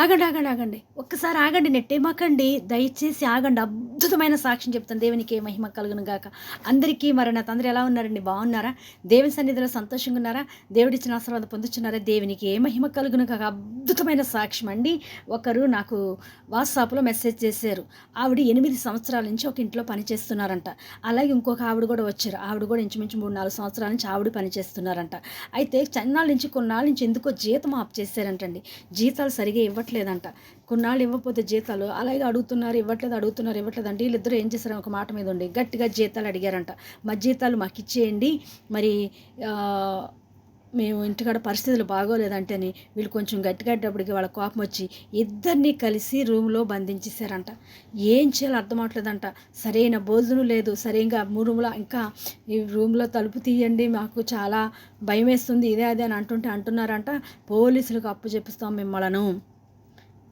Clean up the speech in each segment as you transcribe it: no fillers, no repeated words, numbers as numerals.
ఆగండి, ఆగండి, ఆగండి. ఒక్కసారి ఆగండి, నెట్టేమాకండి. దయచేసి ఆగండి. అద్భుతమైన సాక్ష్యం చెప్తాను. దేవునికి మహిమ కలుగును గాక. అందరికీ మరణాత. అందరూ ఎలా ఉన్నారండి? బాగున్నారా? దేవుని సన్నిధిలో సంతోషంగా ఉన్నారా? దేవుడిచ్చిన ఆశీర్వాదం పొందుచున్నారా? దేవునికి మహిమ కలుగును గాక. అద్భుతమైన సాక్ష్యం అండి. ఒకరు నాకు వాట్సాప్లో మెసేజ్ చేశారు. ఆవిడ 8 సంవత్సరాల నుంచి ఒక ఇంట్లో పనిచేస్తున్నారంట. అలాగే ఇంకొక ఆవిడ కూడా వచ్చారు. ఆవిడ కూడా ఇంచుమించు 3-4 సంవత్సరాల నుంచి ఆవిడ పనిచేస్తున్నారంట. అయితే చెన్నాళ్ళ నుంచి కొన్నాళ్ళ నుంచి ఎందుకో జీతం ఆప్ చేశారంటండి. జీతాలు సరిగా ఇవ్వట్లేదంట. కొన్నాళ్ళు ఇవ్వకపోతే జీతాలు అలాగే అడుగుతున్నారు, ఇవ్వట్లేదు అంటే వీళ్ళిద్దరూ ఏం చేశారు, ఒక మాట మీద ఉండి గట్టిగా జీతాలు అడిగారంట. మా జీతాలు మాకు ఇచ్చేయండి, మరి మేము ఇంటికాడ పరిస్థితులు బాగోలేదంటేని వీళ్ళు కొంచెం గట్టిగడ్డప్పటికి వాళ్ళ కోపం వచ్చి ఇద్దరిని కలిసి రూమ్లో బంధించేశారంట. ఏం చేయాలో అర్థం అవట్లేదంట. సరైన భోజనం లేదు, సరిగ్గా రూమ్లో ఇంకా ఈ రూమ్లో తలుపు తీయండి, మాకు చాలా భయం వేస్తుంది, ఇదే అదే అని అంటున్నారంట. పోలీసులకు అప్పు చెప్పిస్తాం మిమ్మలను,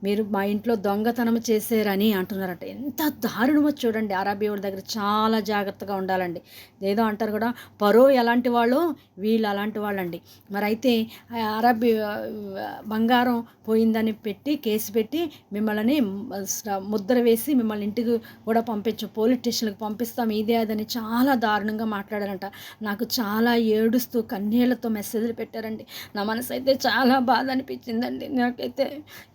మీరు మా ఇంట్లో దొంగతనం చేశారని అంటున్నారంట. ఎంత దారుణమో చూడండి. అరబీవుడి దగ్గర చాలా జాగ్రత్తగా ఉండాలండి. ఏదో అంటారు కూడా, పరో ఎలాంటి వాళ్ళు, వీళ్ళు అలాంటి వాళ్ళండి. మరి అయితే అరబీ బంగారం పోయిందని కేసు పెట్టి మిమ్మల్ని ముద్ర వేసి మిమ్మల్ని ఇంటికి కూడా పోలీస్ స్టేషన్కి పంపిస్తాం, ఇదే అదని చాలా దారుణంగా మాట్లాడారంట. నాకు చాలా ఏడుస్తూ కన్నీళ్లతో మెసేజ్లు పెట్టారండి. నా మనసు అయితే చాలా బాధ అనిపించిందండి. నాకైతే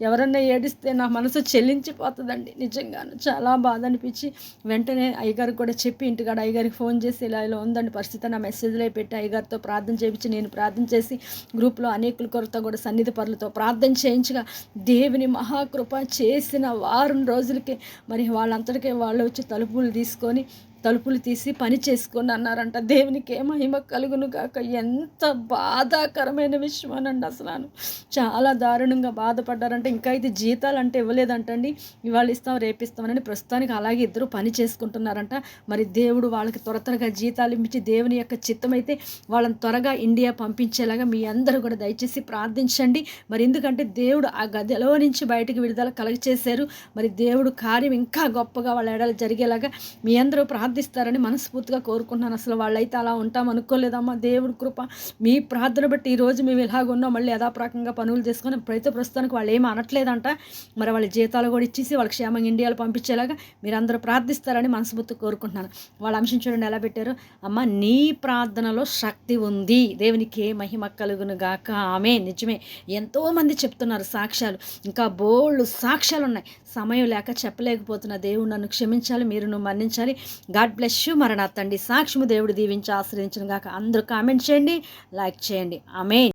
ఎవరన్నా ఏడిస్తే నా మనసు చెల్లించిపోతుందండి. నిజంగాను చాలా బాధ అనిపించి వెంటనే అయ్యగారికి కూడా చెప్పి ఇంటికాడ అయ్యగారికి ఫోన్ చేసి ఇలా ఉందండి పరిస్థితి, నా మెసేజ్లో పెట్టి అయ్యగారితో ప్రార్థన చేయించి నేను ప్రార్థన చేసి గ్రూప్లో అనేకుల కొరత కూడా సన్నిధి పరులతో ప్రార్థన చేయించగా దేవుని మహాకృప చేసిన వారం రోజులకి మరి వాళ్ళంతటికే వాళ్ళు వచ్చి తలుపులు తీసి పని చేసుకొని అన్నారంట. దేవునికి మహిమ కలుగును గాక. ఎంత బాధాకరమైన విషయం అనండి. అసలు చాలా దారుణంగా బాధపడ్డారంటే. ఇంకా అయితే జీతాలు అంటే ఇవ్వలేదంటండి. ఇవాళ ఇస్తాం రేపు ఇస్తామని ప్రస్తుతానికి అలాగే ఇద్దరు పని చేసుకుంటున్నారంట. మరి దేవుడు వాళ్ళకి త్వరగా జీతాలు ఇచ్చి దేవుని యొక్క చిత్తమైతే వాళ్ళని త్వరగా ఇండియా పంపించేలాగా మీ అందరూ కూడా దయచేసి ప్రార్థించండి. మరి ఎందుకంటే దేవుడు ఆ గదిలో నుంచి బయటికి విడుదల కలగచేశారు. మరి దేవుడు కార్యం ఇంకా గొప్పగా వాళ్ళ ఎడలు జరిగేలాగా మీ అందరూ ప్రార్థిస్తారని మనస్ఫూర్తిగా కోరుకుంటున్నాను. అసలు వాళ్ళైతే అలా ఉంటాం అనుకోలేదమ్మా. దేవుడి కృప మీ ప్రార్థన బట్టి ఈరోజు మేము ఇలాగున్నాం. మళ్ళీ యథాప్రకంగా పనులు చేసుకొని ప్రస్తుతానికి వాళ్ళు ఏమీ అనట్లేదంట. మరి వాళ్ళ జీతాలు కూడా ఇచ్చేసి వాళ్ళ క్షేమంగా ఇండియాలో పంపించేలాగా మీరందరూ ప్రార్థిస్తారని మనస్ఫూర్తిగా కోరుకుంటున్నాను. వాళ్ళ అంశం చూడండి ఎలా పెట్టారు. అమ్మ నీ ప్రార్థనలో శక్తి ఉంది, దేవునికి మహిమ కలుగును గాక. ఆమె నిజమే. ఎంతోమంది చెప్తున్నారు సాక్ష్యాలు, ఇంకా బోల్డ్ సాక్ష్యాలు ఉన్నాయి. సమయం లేక చెప్పలేకపోతున్న. దేవుడు నన్ను క్షమించాలి, మీరు నువ్వు మన్నించాలి. God bless you. మరణాతండి సాక్ష్యము దేవుడు దీవించి ఆశ్రయించను గాక. అందరూ కామెంట్ చేయండి, లైక్ చేయండి. ఆమేన్.